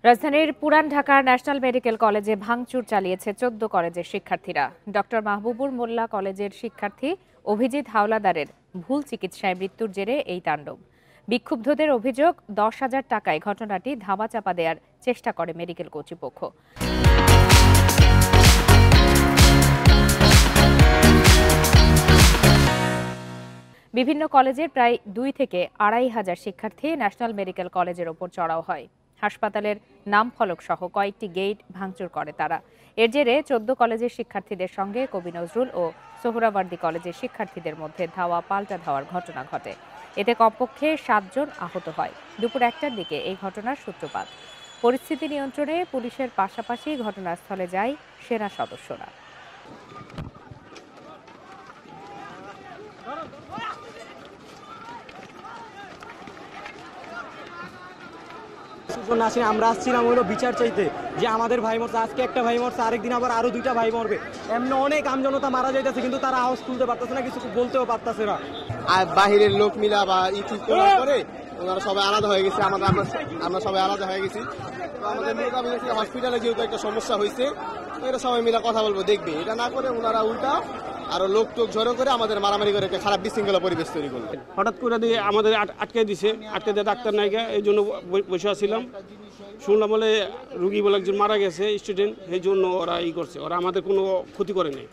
রাজধানীর পুরান ঢাকার ন্যাশনাল মেডিকেল কলেজে ভাঙচুর চালিয়েছে ১৪ কলেজের শিক্ষার্থীরা। ডক্টর মাহবুবুর মোল্লা কলেজের শিক্ষার্থী অভিজিৎ হাওলাদারের ভুল চিকিৎসায় মৃত্যুর জেরে এই তাণ্ডব। বিক্ষুব্ধদের অভিযোগ ১০,০০০ টাকায় ঘটনাটি ধামাচাপা দেওয়ার চেষ্টা করে মেডিকেল কর্তৃপক্ষ। বিভিন্ন কলেজের প্রায় ২ থেকে ২,৫০০ শিক্ষার্থী ন্যাশনাল মেডিকেল কলেজের ওপর চড়াও হয়। হাসপাতালের নাম ফলক সহ কয়েকটি গেট ভাঙচুর করে তারা। এর জেরে ১৪ কলেজের শিক্ষার্থীদের সঙ্গে কবি নজরুল ও সোহরাওয়ার্দী কলেজের শিক্ষার্থীদের মধ্যে ধাওয়া পাল্টা ধাওয়ার ঘটনা ঘটে। এতে কমপক্ষে ৭ জন আহত হয়। দুপুর ১টার দিকে এই ঘটনার সূত্রপাত। পরিস্থিতি নিয়ন্ত্রণে পুলিশের পাশাপাশি ঘটনাস্থলে যায় সেনা সদস্যরা। আমরা আসছিলাম হলো বিচার চাইতে, যে আমাদের ভাই মরছে, আজকে একটা ভাই মরছে, আরেকদিন আবার আরো 2টা ভাই মরবে। এমনি অনেক আমজনতা মারা যাইতেছে, কিন্তু তারা আওয়াজ তুলতে পারতেছে না, কিছু বলতেও পারতেছে না। আর বাহিরের লোক মিলা বা ঠিক করার পরে ওনারা সবাই আলাদা হয়ে গেছে, আমরা সবাই আলাদা হয়ে গেছি। তো আমাদের হসপিটালে যেহেতু একটা সমস্যা হয়েছে, তো এটা সবাই মিলে কথা বলবো, দেখবে এটা না করে ওনারা উল্টা আরো লোক টোক জড়ো করে আমাদের মারামারি করে একটা খারাপ বিশৃঙ্খলা পরিবেশ তৈরি করলো। হঠাৎ করে দিয়ে আমাদের আটকে দিছে, আটকে দিয়ে ডাক্তার নাই গা, এই জন্য বসে আসছিলাম। শুনলাম বলে রুগী বলে একজন মারা গেছে স্টুডেন্ট, এই জন্য ওরা করছে, ওরা আমাদের কোনো ক্ষতি করে নাই।